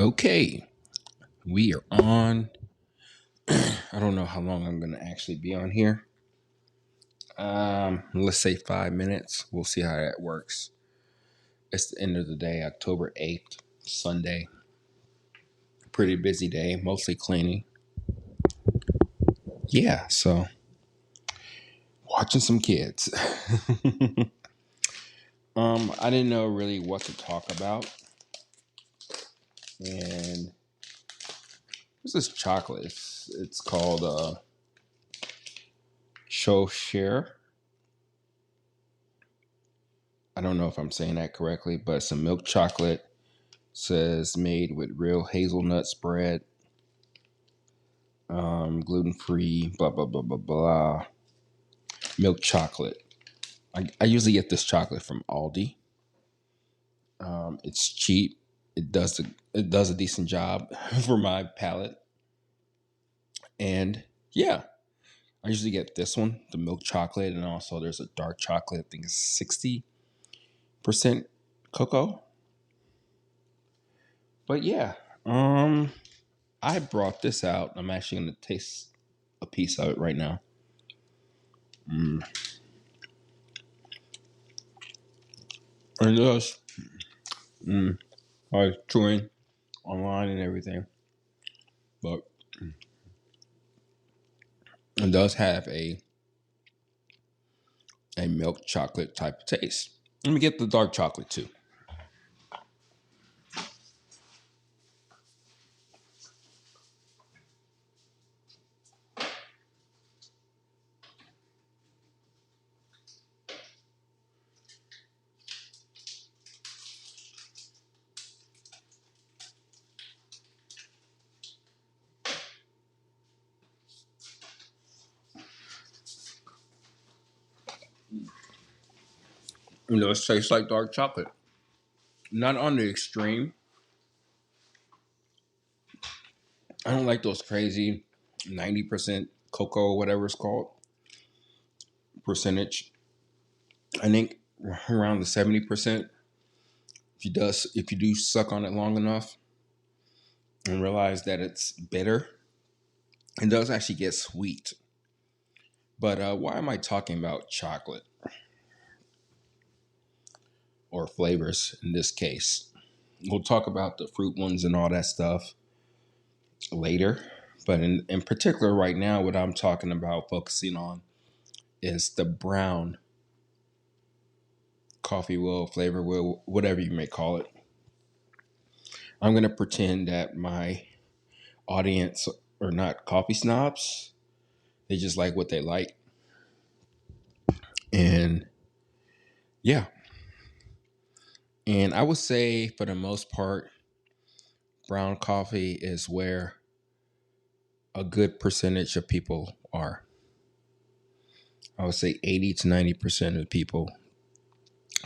Okay, we are on. I don't know how long I'm going to actually be on here. Let's say 5 minutes. We'll see how that works. It's the end of the day, October 8th, Sunday. Pretty busy day, mostly cleaning. Yeah, so watching some kids. I didn't know really what to talk about. And this is chocolate. It's called Share. I don't know if I'm saying that correctly, but it's a milk chocolate. Says made with real hazelnut spread, gluten free, blah blah blah blah blah. Milk chocolate. I usually get this chocolate from Aldi. It's cheap. It does a decent job for my palate, and yeah, I usually get this one, the milk chocolate, and also there's a dark chocolate. I think it's 60% cocoa. But yeah, I brought this out. I'm actually gonna taste a piece of it right now. And this, I was chewing online and everything, but it does have a milk chocolate type of taste. Let me get the dark chocolate too. It tastes like dark chocolate. Not on the extreme. I don't like those crazy 90% cocoa, whatever it's called, percentage. I think around the 70%. If you do suck on it long enough and realize that it's bitter, it does actually get sweet. But why am I talking about chocolate or flavors in this case? We'll talk about the fruit ones and all that stuff later. But in particular, right now, what I'm talking about, focusing on, is the brown coffee will, flavor will, whatever you may call it. I'm going to pretend that my audience are not coffee snobs. They just like what they like. And yeah. And I would say, for the most part, brown coffee is where a good percentage of people are. I would say 80 to 90% of people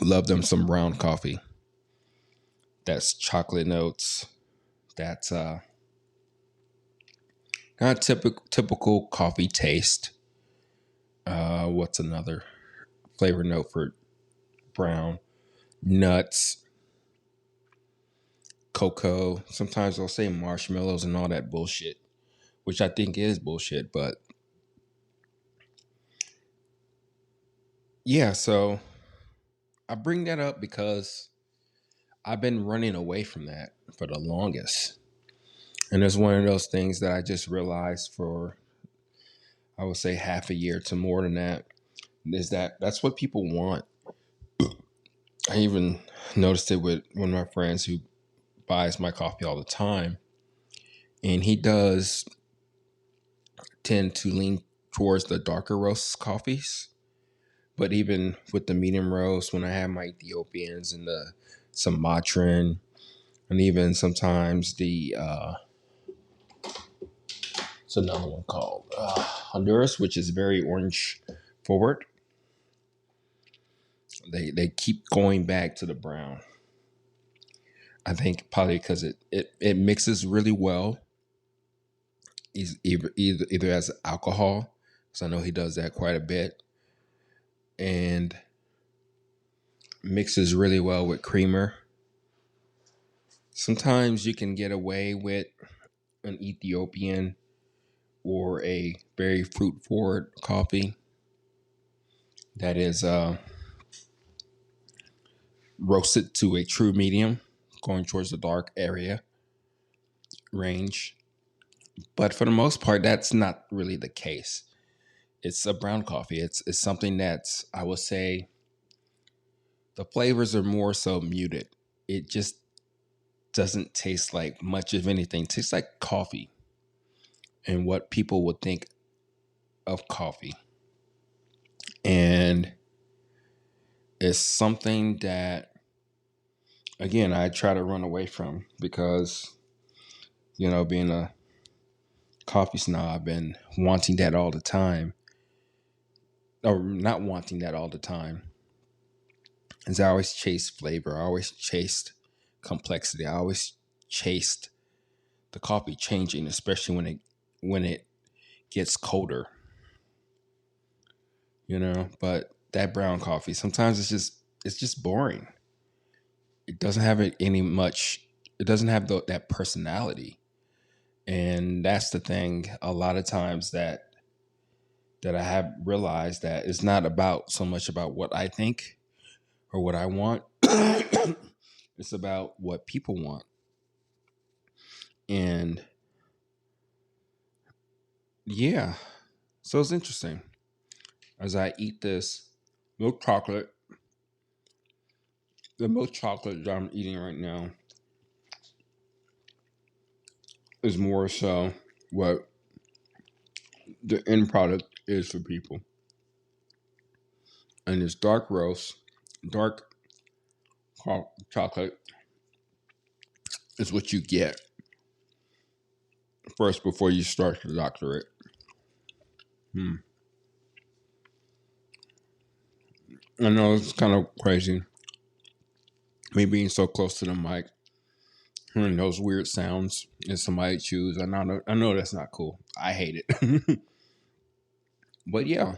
love them some brown coffee. That's chocolate notes. That's kind of typical coffee taste. What's another flavor note for brown? Nuts, cocoa. Sometimes they'll say marshmallows and all that bullshit, which I think is bullshit. But yeah, so I bring that up because I've been running away from that for the longest. And it's one of those things that I just realized for, I would say, half a year to more than that, is that that's what people want. I even noticed it with one of my friends who buys my coffee all the time. And he does tend to lean towards the darker roast coffees. But even with the medium roast, when I have my Ethiopians and the Sumatran, and even sometimes it's another one called Honduras, which is very orange forward. They keep going back to the brown. I think probably because it mixes really well. He's either as alcohol, because I know he does that quite a bit, and mixes really well with creamer. Sometimes you can get away with an Ethiopian or a very fruit forward coffee that is roasted to a true medium, going towards the dark area range. But for the most part, that's not really the case. It's a brown coffee. It's something that's, I would say, the flavors are more so muted. It just doesn't taste like much of anything. It tastes like coffee and what people would think of coffee. And it's something that, again, I try to run away from because, being a coffee snob and wanting that all the time, or not wanting that all the time, is I always chased flavor. I always chased complexity. I always chased the coffee changing, especially when it gets colder. But that brown coffee, sometimes it's just boring. It doesn't have any much. It doesn't have that personality, and that's the thing. A lot of times that I have realized that it's not about so much about what I think or what I want. It's about what people want. And yeah, so it's interesting. As I eat this milk chocolate, the milk chocolate that I'm eating right now is more so what the end product is for people. And this dark chocolate is what you get first before you start your doctorate. I know it's kind of crazy, me being so close to the mic, hearing those weird sounds and somebody chews. I know that's not cool. I hate it. But yeah,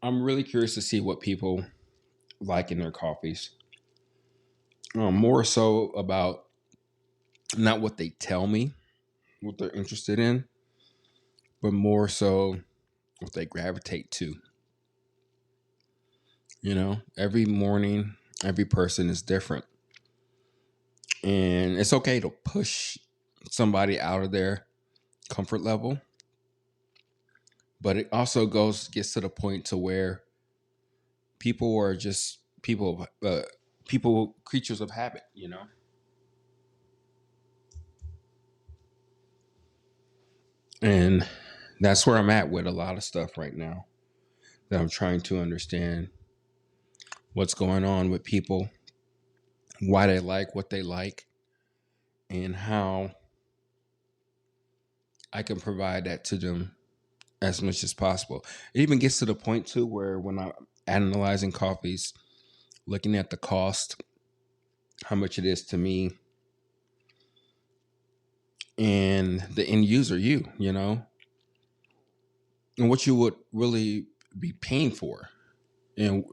I'm really curious to see what people like in their coffees. More so about not what they tell me, what they're interested in, but more so what they gravitate to. Every morning, every person is different. And it's okay to push somebody out of their comfort level. But it also gets to the point to where people are just people, creatures of habit. And that's where I'm at with a lot of stuff right now, that I'm trying to understand what's going on with people, why they like what they like, and how I can provide that to them as much as possible. It even gets to the point too where when I'm analyzing coffees, looking at the cost, how much it is to me and the end user, and what you would really be paying for. And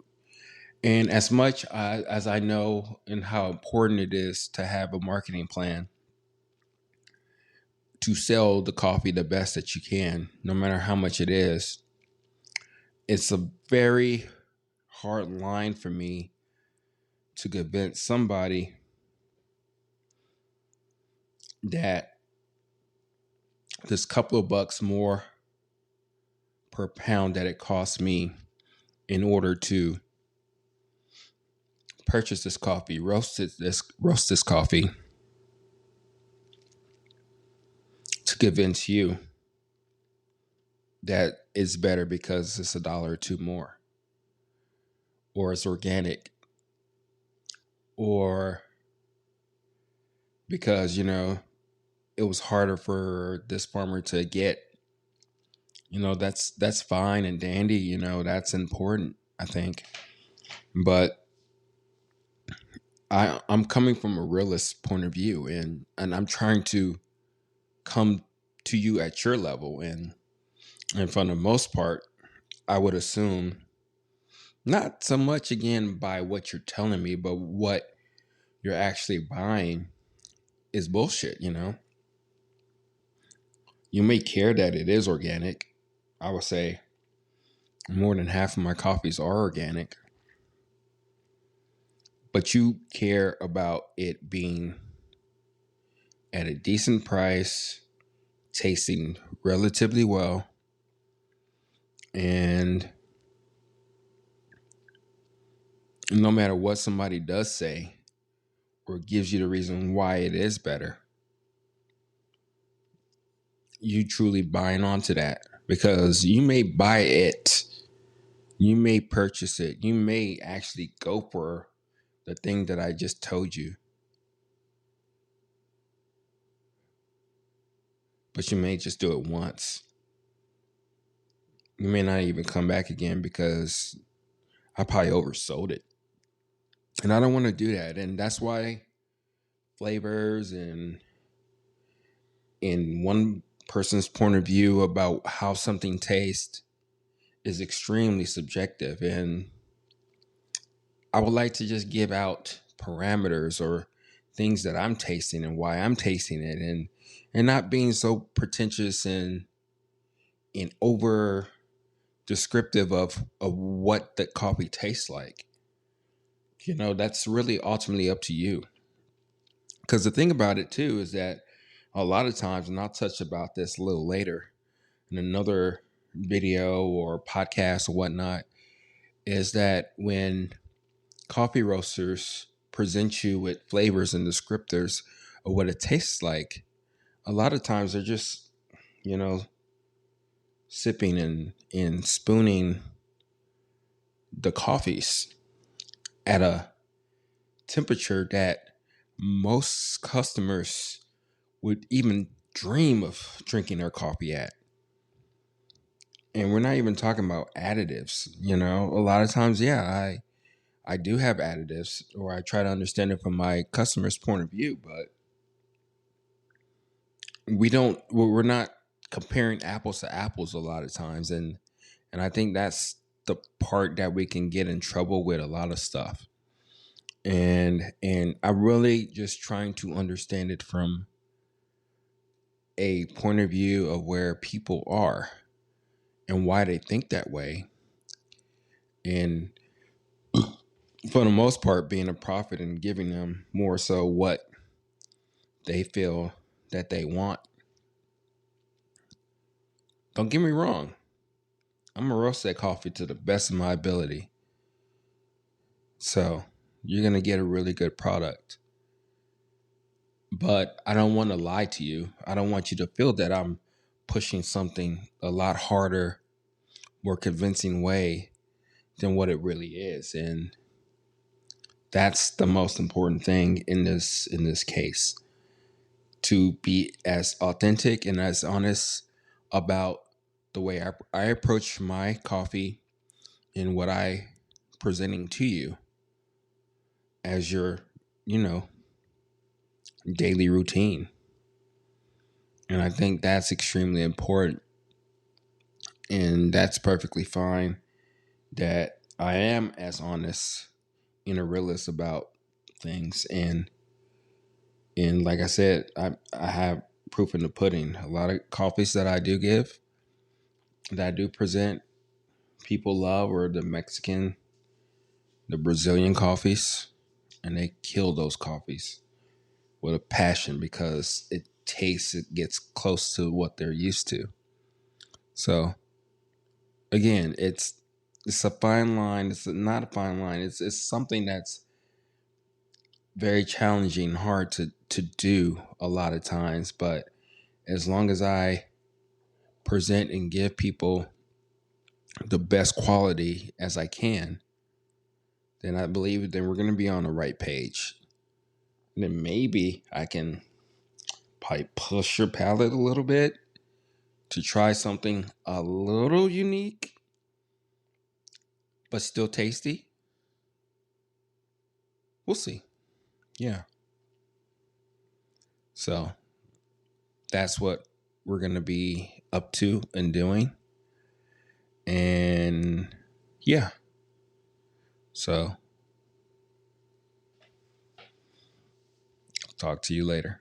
as much as I know and how important it is to have a marketing plan to sell the coffee the best that you can, no matter how much it is, it's a very hard line for me to convince somebody that this couple of bucks more per pound that it costs me in order to purchase this coffee, roast this coffee, to convince you that it's better because it's $1 or two more, or it's organic, or because it was harder for this farmer to get. That's fine and dandy. That's important, I think. But I'm coming from a realist point of view, and I'm trying to come to you at your level, and for the most part, I would assume not so much again by what you're telling me, but what you're actually buying is bullshit, you know? You may care that it is organic. I would say more than half of my coffees are organic, but you care about it being at a decent price, tasting relatively well, and no matter what somebody does say or gives you the reason why it is better, you truly buying onto that because you may buy it, you may purchase it, you may actually go for the thing that I just told you, but you may just do it once. You may not even come back again because I probably oversold it. And I don't want to do that. And that's why flavors and in one person's point of view about how something tastes is extremely subjective. And I would like to just give out parameters or things that I'm tasting and why I'm tasting it, and not being so pretentious and over descriptive of what the coffee tastes like. You know, that's really ultimately up to you. Because the thing about it too is that a lot of times, and I'll touch about this a little later in another video or podcast or whatnot, is that when coffee roasters present you with flavors and descriptors of what it tastes like, a lot of times they're just, you know, sipping and spooning the coffees at a temperature that most customers would even dream of drinking their coffee at. And we're not even talking about additives, you know. A lot of times, yeah, I do have additives, or I try to understand it from my customer's point of view, but we're not comparing apples to apples a lot of times, and I think that's the part that we can get in trouble with a lot of stuff. And I'm really just trying to understand it from a point of view of where people are and why they think that way. And for the most part, being a prophet and giving them more so what they feel that they want. Don't get me wrong. I'm gonna roast that coffee to the best of my ability. So you're gonna get a really good product. But I don't want to lie to you. I don't want you to feel that I'm pushing something a lot harder, more convincing way than what it really is. And that's the most important thing in this case. To be as authentic and as honest about the way I approach my coffee and what I presenting to you as your, you know, daily routine. And I think that's extremely important. And that's perfectly fine that I am as honest and a realist about things. And like I said, I have proof in the pudding. A lot of coffees that I do give, that I do present, people love, or the Mexican, the Brazilian coffees, and they kill those coffees with a passion because it gets close to what they're used to. So again, it's a fine line. It's not a fine line. It's something that's very challenging, hard to do a lot of times. But as long as I present and give people the best quality as I can, then I believe then we're going to be on the right page. And then maybe I can probably push your palate a little bit to try something a little unique, but still tasty. We'll see. Yeah. So that's what we're going to be up to and doing. And yeah. So Talk to you later.